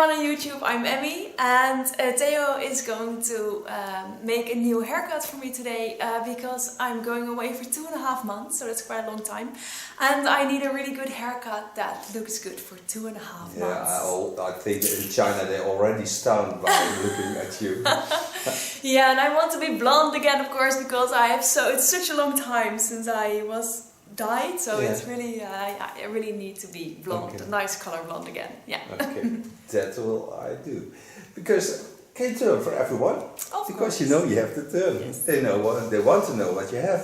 everyone on YouTube, I'm Emmy, and Theo is going to make a new haircut for me today because I'm going away for 2.5 months, so that's quite a long time, and I need a really good haircut that looks good for 2.5 months. Yeah, I think in China they're already stunned by looking at you. Yeah, and I want to be blonde again, of course, because it's such a long time since I was dyed, so yeah. It's really I really need to be blonde, a nice color blonde again. Yeah. Okay, that will I do. Because can you turn for everyone? Of because course. you know you have to turn. Yes. They want to know what you have.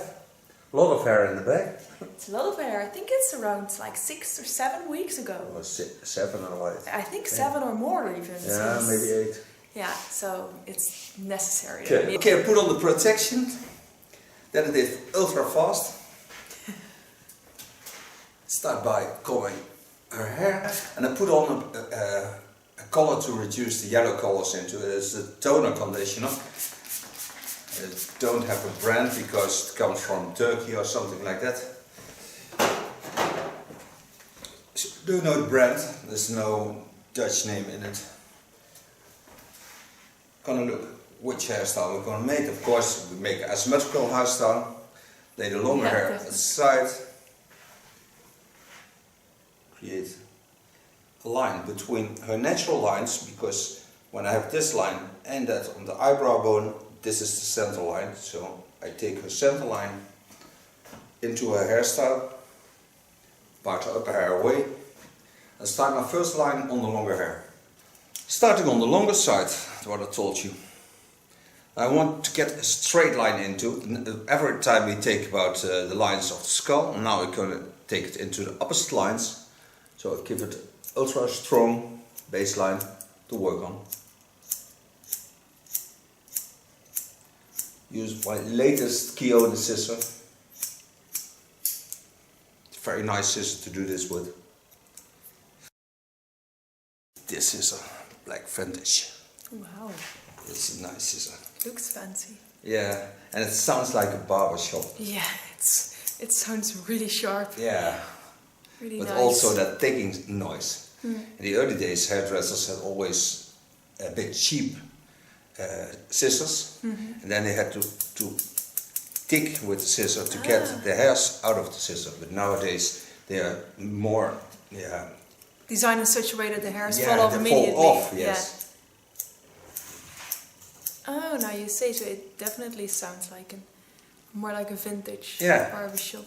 A lot of hair in the back. It's a lot of hair. I think it's around like 6 or 7 weeks ago. Or 7 or what? I think 7 or more even. Yeah, maybe 8. Yeah, so it's necessary. Okay, put on the protection. Then it is ultra fast. Start by combing her hair, and I put on a color to reduce the yellow colors into it. It's a toner conditioner. I don't have a brand because it comes from Turkey or something like that. So, do you know the brand? There's no Dutch name in it. Gonna look which hairstyle we're gonna make. Of course, we make an asymmetrical hairstyle. Lay the longer hair aside. Create a line between her natural lines, because when I have this line and that on the eyebrow bone, this is the center line. So I take her center line into her hairstyle, part her upper hair away, and start my first line on the longer hair. Starting on the longer side, what I told you. I want to get a straight line into. Every time we take about the lines of the skull, now we're going to take it into the opposite lines. So I give it ultra strong baseline to work on. Use my latest T.K.S scissor. It's a very nice scissor to do this with. This is a black vintage. Wow. It's a nice scissor. Looks fancy. Yeah, and it sounds like a barber shop. Yeah, it sounds really sharp. Yeah. Really but nice. also that ticking noise. In the early days, hairdressers had always big cheap scissors, and then they had to tick with the scissor to get the hairs out of the scissor. But nowadays they are more, designed in such a way that the hairs yeah, fall off they immediately. Fall off, yes. Yeah. Oh, now you say so. It definitely sounds like more like a vintage barbershop.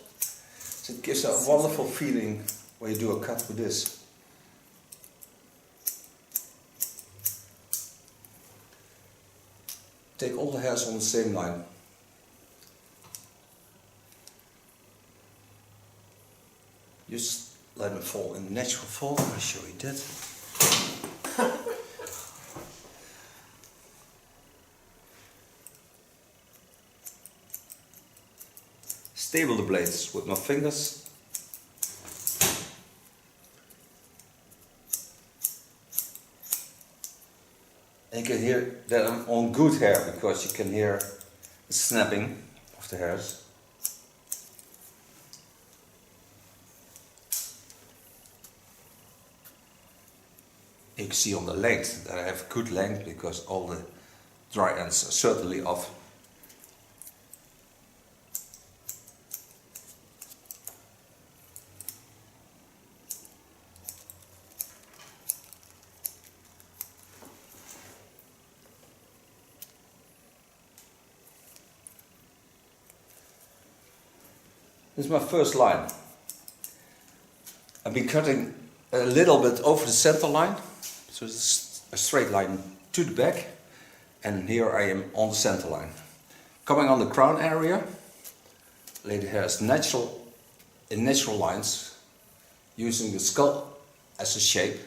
So it gives a wonderful feeling when you do a cut with this. Take all the hairs on the same line. Just let them fall in natural fall. I'll show you that. Stable the blades with my fingers. And you can hear that I'm on good hair, because you can hear the snapping of the hairs. You can see on the length that I have good length, because all the dry ends are certainly off. This is my first line. I've been cutting a little bit over the center line, so it's a straight line to the back, and here I am on the center line. Coming on the crown area, lay the hairs in natural lines, using the skull as a shape,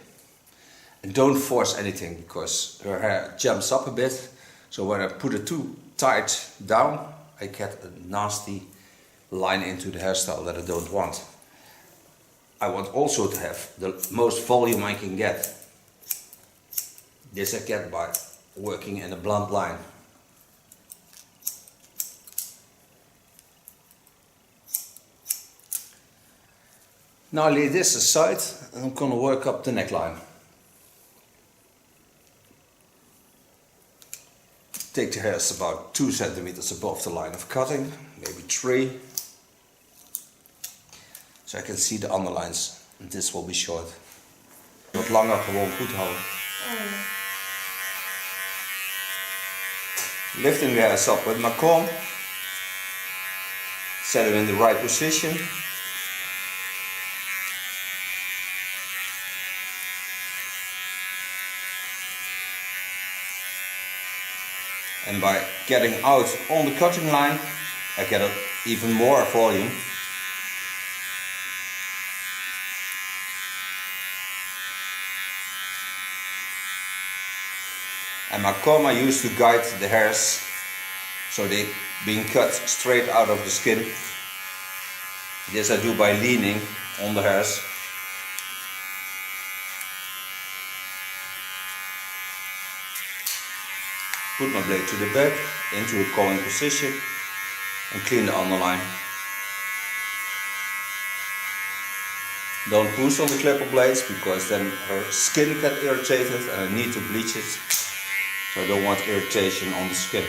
and don't force anything, because her hair jumps up a bit, so when I put it too tight down, I get a nasty line into the hairstyle that I don't want. I want also to have the most volume I can get. This I get by working in a blunt line. Now I lay this aside and I'm going to work up the neckline. take the hairs about 2 centimeters above the line of cutting, maybe 3. So I can see the underlines, and this will be short. Wat langer gewoon goed houden. Lifting the hairs up with my comb, set them in the right position. And by getting out on the cutting line, I get even more volume. And my comb I use to guide the hairs so they being cut straight out of the skin. This I do by leaning on the hairs. Put my blade to the back, into a combing position, and clean the underline. Don't push on the clipper blades because then her skin gets irritated and I need to bleach it. So I don't want irritation on the skin.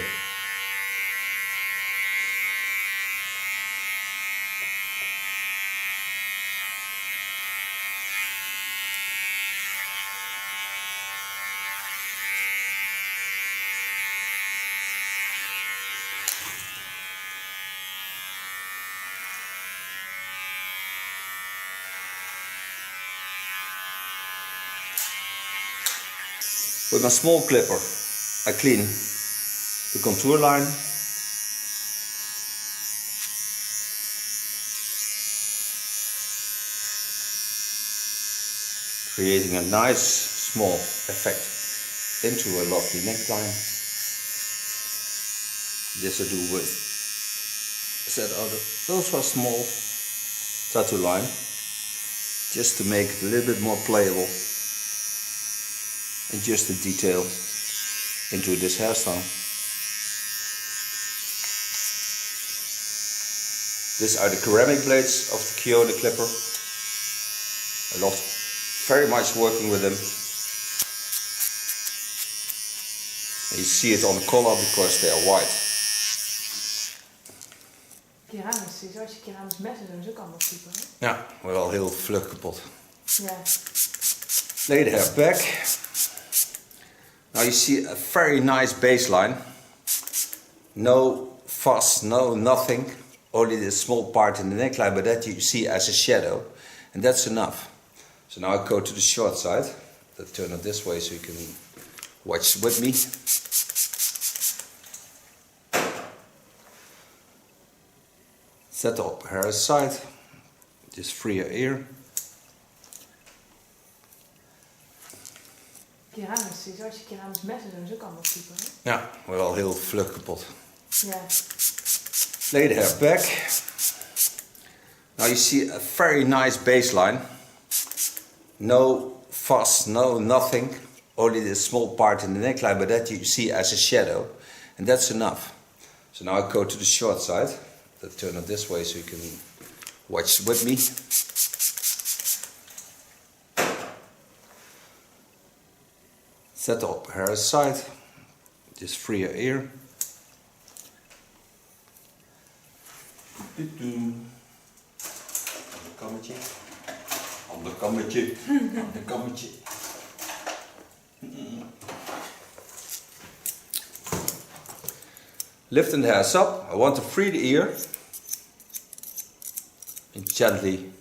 With my small clipper, I clean the contour line. Creating a nice small effect into a lovely neckline. This I do with set out of ultra small tattoo line, just to make it a little bit more playable. And just the detail into this hairstyle. These are the ceramic blades of the T.K.S clipper. I love very much working with them. And you see it on the collar because they are white. Keramisch is, als je keramisch messen doen, zo kan dat super. Hè? Ja, maar wel heel vlug kapot. Ja. Lay the hair back. Now you see a very nice baseline. No fuss, no nothing. Only this small part in the neckline, but that you see as a shadow. And that's enough. So now I go to the short side. I'll turn it this way so you can watch with me. Set up hair aside. Just free your ear. Keramisch is, als je keramisch messen doen, zo kan dat super. Hè? Ja, maar wel heel vlug kapot. Ja. Lay the hair back. Now you see a very nice baseline. No fuss, no nothing. Only this small part in the neckline, but that you see as a shadow. And that's enough. So now I go to the short side. I'll turn it this way so you can watch with me. Set up hair aside. Just free your ear. Onderkammetje. Onderkammetje. Onderkammetje. Lifting the hairs up. I want to free the ear. And gently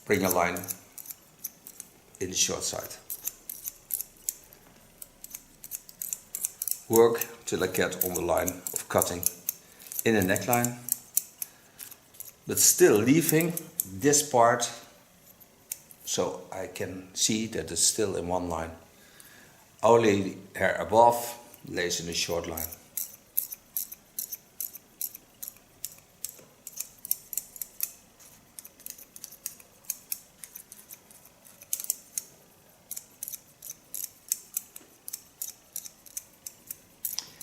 bring a line in the short side. Work till I get on the line of cutting in a neckline, but still leaving this part so I can see that it's still in one line. Only hair above lays in a short line.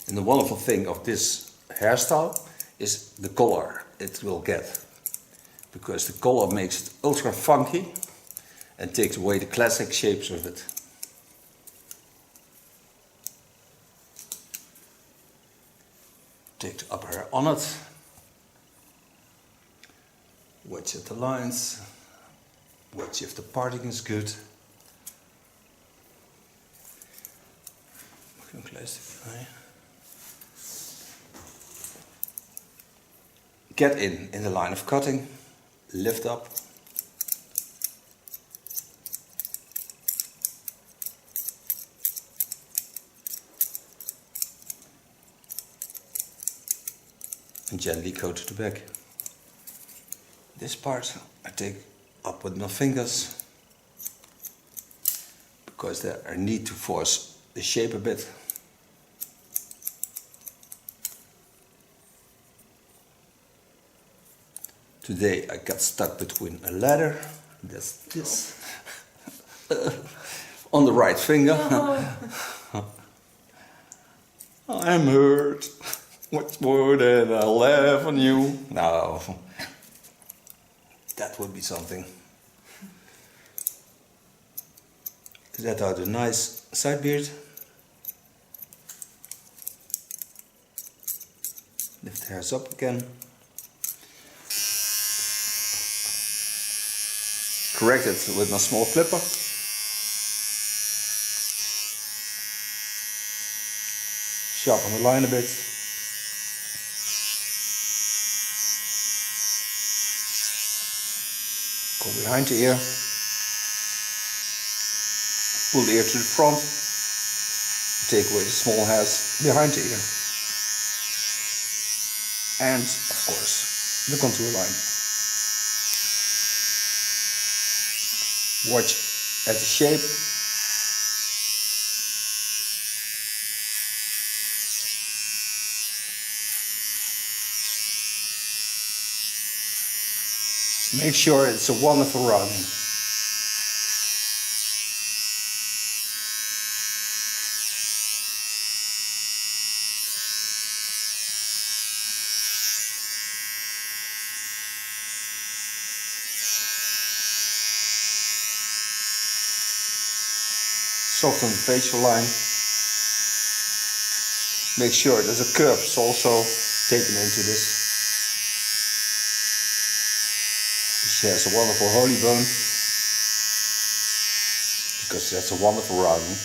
And the wonderful thing of this hairstyle is the color it will get. Because the color makes it ultra funky and takes away the classic shapes of it. take the upper hair on it. Watch at the lines. Watch if the parting is good. Get in the line of cutting. Lift up. And gently go to the back. This part I take up with my fingers because there I need to force the shape a bit. Today I got stuck between a ladder, that's this, on the right finger. Oh. I'm hurt. What's more than I laugh on you? No, that would be something. Let out a nice side beard. Lift the hairs up again. Correct it with my small clipper. Sharpen the line a bit. Go behind the ear. Pull the ear to the front. Take away the small hairs behind the ear. And of course the contour line. Watch at the shape. Make sure it's a wonderful rounding. Soften the facial line. Make sure that the curve is also taken into this. She has a wonderful holy bone because that's a wonderful rounding,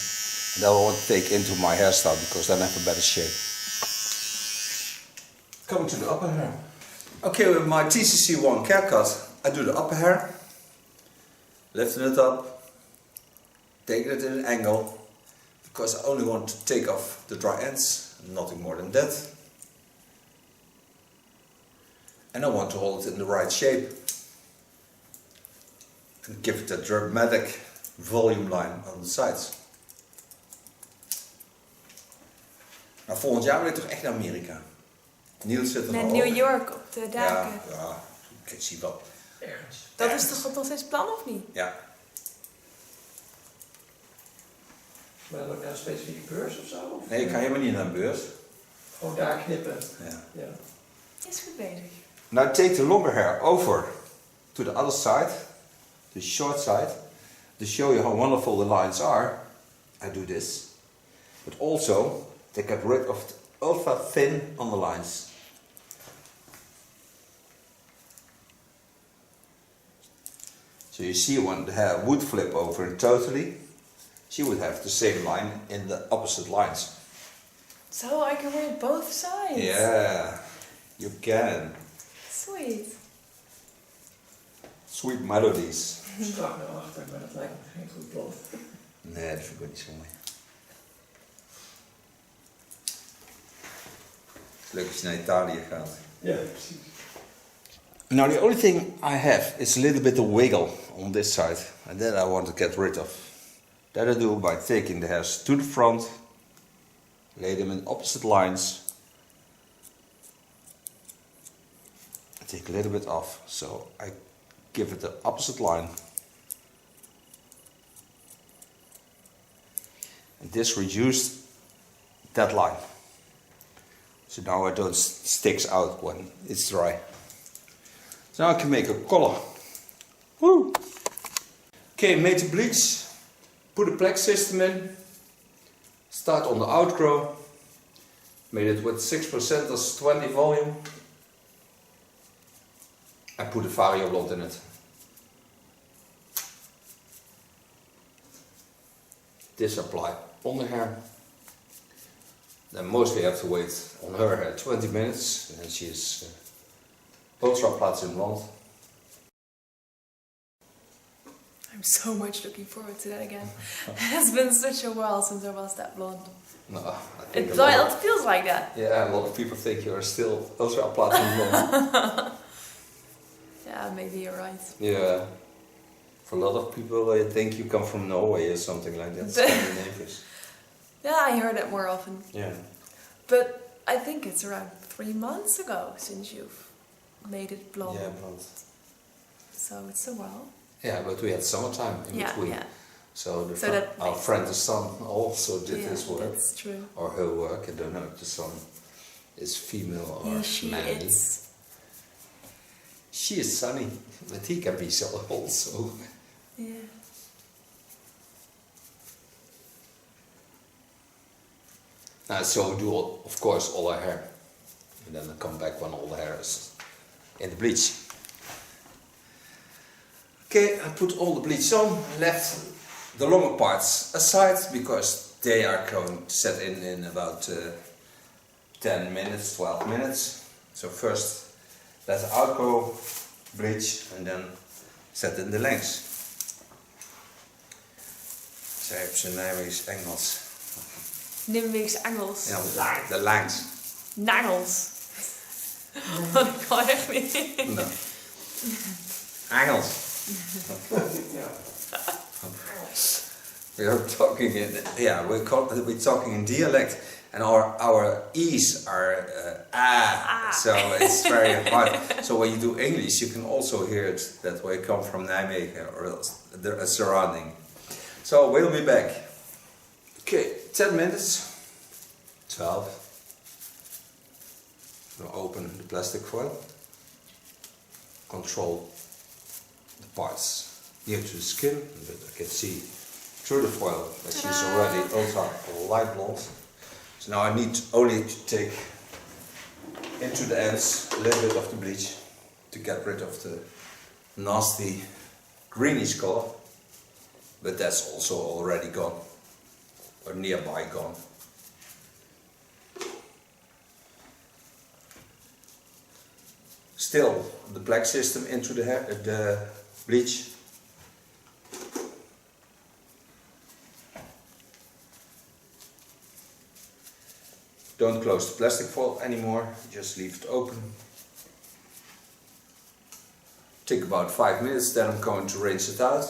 and that I want to take into my hairstyle because then I have a better shape. Coming to the upper hair. Okay, with my TCC1 care cut, I do the upper hair, lifting it up, taking it in an angle because I only want to take off the dry ends, nothing more than that. And I want to hold it in the right shape. And give it a dramatic volume line on the sides. Nou, volgend jaar wil ik toch echt naar Amerika. Niels zit er Naar al New op. York op de daken. Ja, ik zie wel. Ergens. Dat is toch nog steeds plan of niet? Ja. Maar dan ook naar een specifieke beurs of zo? Of Nee, ik ga helemaal niet naar een beurs. gewoon daar knippen. Ja. Ja. Is goed bezig. Now take the longer hair over to the other side, the short side, to show you how wonderful the lines are. I do this, but also to get rid of the ultra thin on the lines. So you see when the hair would flip over totally, she would have the same line in the opposite lines. So I can wear both sides. Yeah, you can. Sweet. Sweet melodies. Strak naar achter, maar dat lijkt me geen goed plan. Nee, dat vind ik ook niet zo mooi. Het is leuk als je naar Italië gaat. Ja, precies. Now the only thing I have is a little bit of wiggle on this side, and that I want to get rid of. That I do by taking the hairs to the front, lay them in opposite lines, and take a little bit off. So I give it the opposite line. And this reduced that line. So now it don't sticks out when it's dry. So now I can make a collar. Woo! Okay, made the bleach. Put a plaque system in. Start on the outgrow. Made it with 6%, that's 20 volume. I put a vario blonde in it. This apply on the hair. Then mostly have to wait on her hair 20 minutes, and then she is ultra platinum blonde. I'm so much looking forward to that again. It's been such a while since I was that blonde. No, I think It feels like that. yeah, a lot of people think you're still ultra platinum blonde. Yeah, maybe you're right. Yeah. For a lot of people, I think you come from Norway or something like that. Scandinavian. Yeah, I hear that more often. Yeah. But I think it's around 3 months ago since you've made it blonde. Yeah, blonde. So it's a while. Yeah, but we had summertime in between. Yeah. So, that our makes friend the sun also did Yeah, his work. that's true. Or her work. I don't know if the sun is female or He, she, manly. it's. She is sunny, but he can be so also. Yeah. So we do, of course, all our hair. And then I come back when all the hair is in the bleach. Okay, I put all the bleach on, left the longer parts aside because they are going to set in about 10 minutes, 12 minutes. So first let the outgo bleach and then set in de lengths. Zij heeft zijn Nijmeegse Engels. Nimweeks Engels. Ja, de lengths. Nagels. Dat kan echt niet. No. Engels. We are talking in, yeah, we're talking in dialect, and our e's are so it's very hard. So when you do English, you can also hear it that we come from Nijmegen or else the surrounding. So we'll be back. Okay, 10 minutes. 12. Now open the plastic foil. Control the parts near to the skin, but I can see through the foil that she's already ultra light blonde. So now I need only to take into the ends a little bit of the bleach to get rid of the nasty greenish color, but that's also already gone or nearby gone. Still the black system into the hair, the bleach. Don't close the plastic foil anymore, just leave it open. Take about 5 minutes, then I'm going to rinse it out.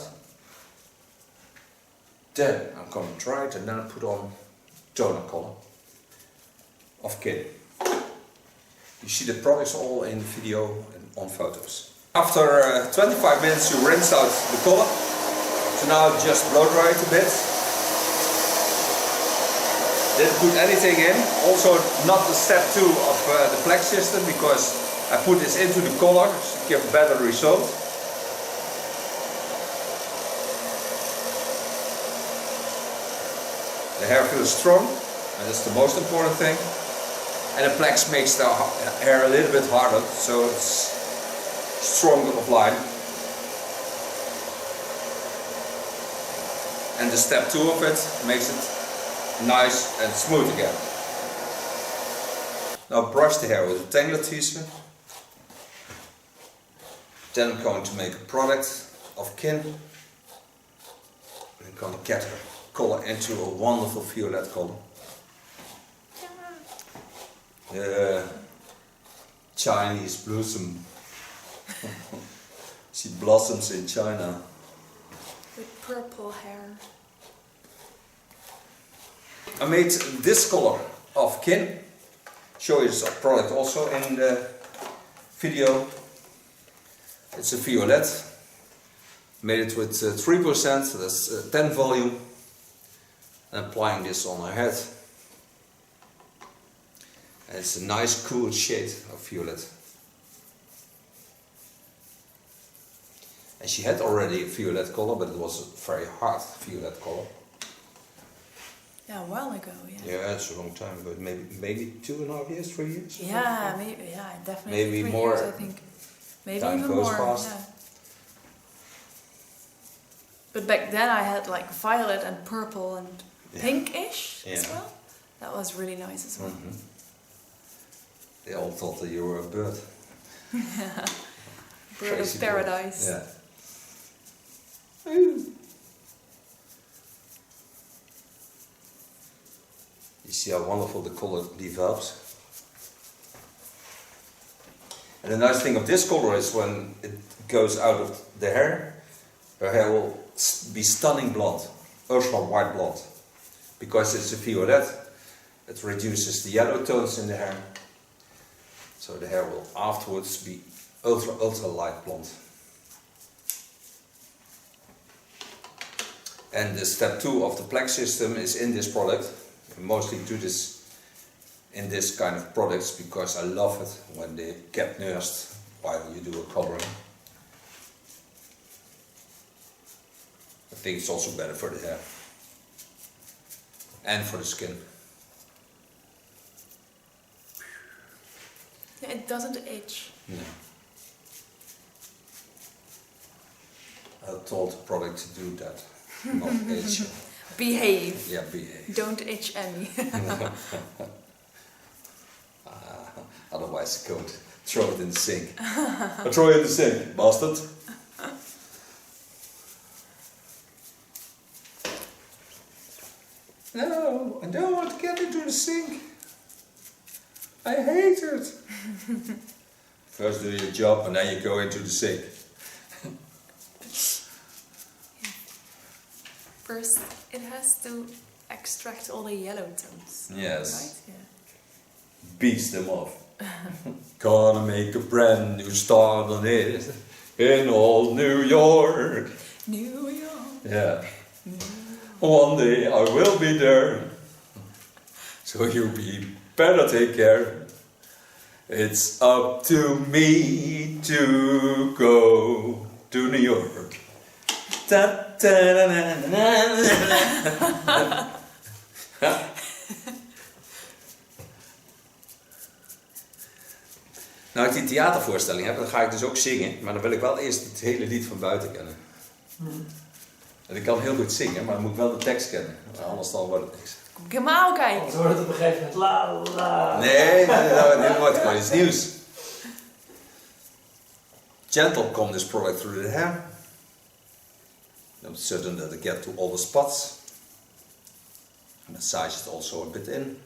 Then I'm going to dry it and then I put on toner color of Kin. You see the products all in the video and on photos. After 25 minutes you rinse out the color. So now just blow dry it a bit. Didn't put anything in. Also not the step 2 of the flex system because I put this into the color to give a better result. The hair feels strong and that's the most important thing. And the flex makes the hair a little bit harder, so it's stronger of line. And the step 2 of it makes it nice and smooth again. Now brush the hair with a tangler teaser. Then I'm going to make a product of Kin. I'm going to get her color into a wonderful violet color. Chinese blossom. She blossoms in China. With purple hair. I made this color of Kin. Show you this product also in the video. It's a violet. Made it with 3%, that's 10 volume. And applying this on her head. And it's a nice cool shade of violet. And she had already a violet color, but it was a very hard violet color. Yeah, a while ago. Yeah. Yeah, it's a long time ago. Maybe 2.5 years, 3 years. Yeah, maybe. Yeah, definitely. Maybe 3 more. years, I think. Maybe Time even goes more. fast. Yeah. But back then I had like violet and purple and pinkish as well. That was really nice as well. Mm-hmm. They all thought that you were a bird. Bird of paradise. Yeah. Ooh. You see how wonderful the color develops. And the nice thing of this color is when it goes out of the hair, her hair will be stunning blonde, ultra white blonde. Because it's a violet, it reduces the yellow tones in the hair. So the hair will afterwards be ultra light blonde. And the step 2 of the plaque system is in this product. I mostly do this in this kind of products because I love it when they get nursed while you do a coloring. I think it's also better for the hair and for the skin. Yeah, it doesn't itch. No. I told the product to do that, not itch. Behave. Yeah, behave. Don't itch Emmy. Otherwise, go and throw it in the sink. I throw it in the sink, bastard. No, I don't want to get into the sink. I hate it. First do your job and then you go into the sink. First, it has to extract all the yellow tones. Yes. Right? Yeah. Beats them off. Gonna make a brand new start on it in old New York. New York. Yeah. One day I will be there. So you better take care. It's up to me to go to New York. Da, da, da, da, da, da. Nou, ik die theatervoorstelling heb, dan ga ik dus ook zingen. Maar dan wil ik wel eerst het hele lied van buiten kennen. En ik kan heel goed zingen, maar dan moet ik wel de tekst kennen. Anders dan wordt het niks. Kom ik helemaal kijken. Want wordt het op een gegeven moment la la. Nee, dit wordt gewoon iets nieuws. Gentle comb this product through the hair. I'm certain that I get to all the spots. Massage it also a bit in.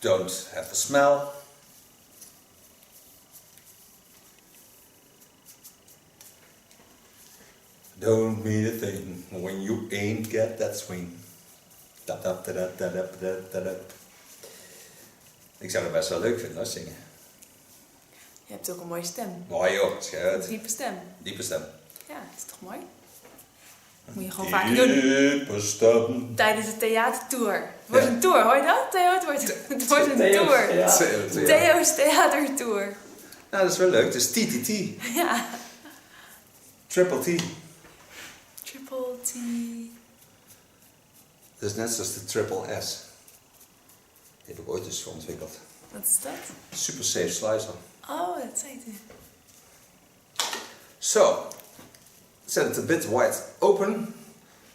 Don't have a smell. Don't mean a thing when you ain't get that swing. Ik zou het best wel leuk vinden, hoor, zingen. Je hebt ook een mooie stem. Mooi joh, schuit. Een diepe stem. Diepe stem. Ja, dat is toch mooi? Moet je gewoon vaker doen. Diepe stem. Tijdens de theatertour. Het wordt een tour, hoor je dat? Theo, het wordt een tour. Ja. Theo's theatertour. Nou, dat is wel leuk. Het is TTT. Ja. Triple T. Triple T. Dat is net zoals de Triple S. Die heb ik ooit eens ontwikkeld. Wat is dat? Super safe slicer. Oh, dat zei hij. So, set it a bit wide open.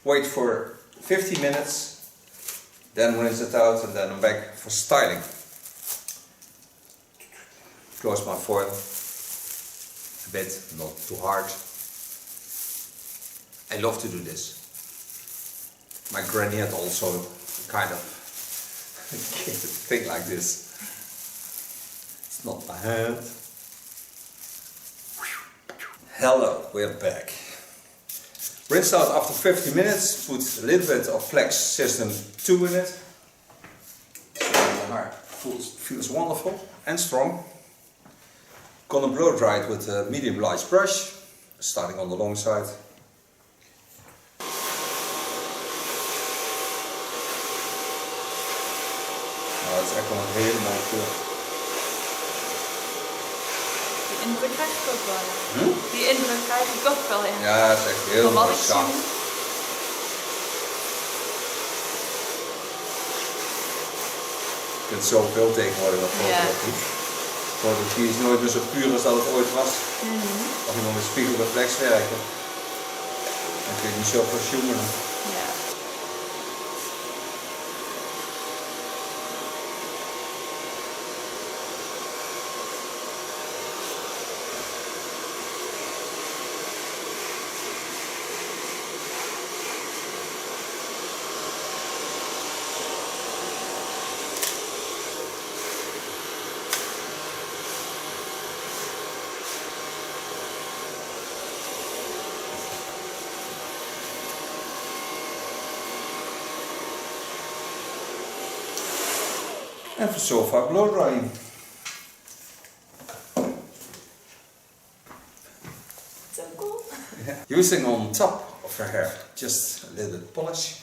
Wait for 15 minutes. Then rinse it out and then I'm back for styling. Close my foil. A bit, not too hard. I love to do this. My granny had also kind of thing like this. It's not bad. Hello, we're back. Rinse out after 50 minutes. Put a little bit of Flex System 2 in it. So the hair feels wonderful and strong. Gonna blow dry it with a medium large brush, starting on the long side. Nou, dat is echt wel een hele mooie kleur. Die indruk krijg ik ook wel, ja. Die indruk krijg ik ook wel, ja. Ja, het is echt heel Van wat mooi ik zacht. zie. kunt zoveel tegenwoordig wat foto's doen. Fotografie is nooit meer zo puur als dat het ooit was. Als je nog met spiegelreflex werken, dan kun je niet zo verzoomelen. Ja. En voor sofa blow drying. So cool. Using on top of your hair, just a little bit polish.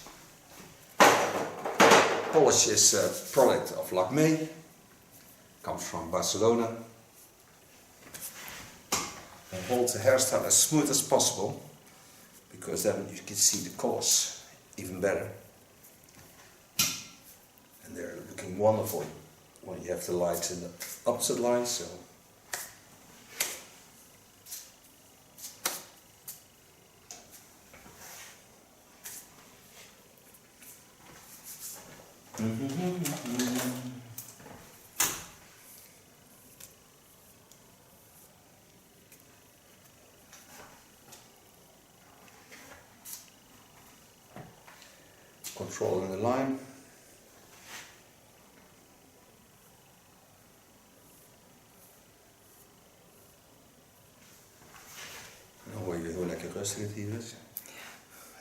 Polish is a product of Lakme, comes from Barcelona. And hold the hairstyle as smooth as possible, because then you can see the colors even better. And they're looking wonderful when you have the lights in the opposite line. So controlling the line. Dan hoor je hoe lekker rustig het hier is.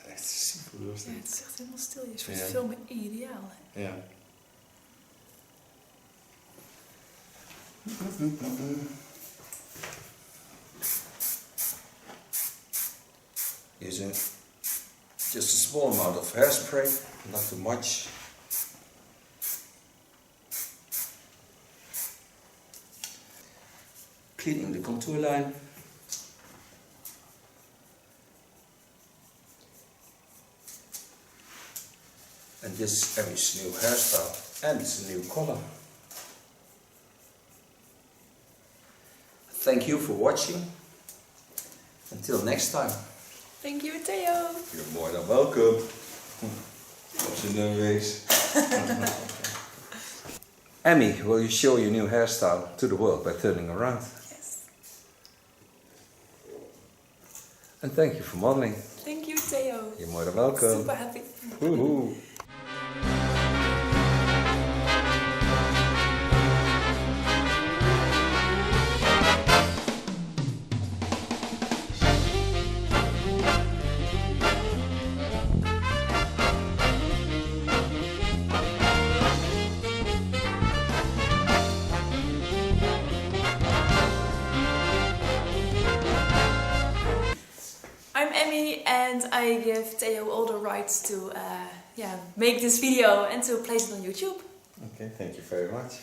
Echt super rustig. Ja, het is echt helemaal stil. Je is voor Ja. het filmen ideaal. Hè? Ja. Using just a small amount of hairspray, not too much. Cleaning the contour line. And this is Emmy's new hairstyle and it's a new color. Thank you for watching. Until next time. Thank you, Theo. You're more than welcome. Op zijn neus. Emmy, will you show your new hairstyle to the world by turning around? Yes. And thank you for modeling. Thank you, Theo. You're more than welcome. Super happy. Woohoo. I'm Emmy and I give Theo all the rights to make this video and to place it on YouTube. Okay, thank you very much.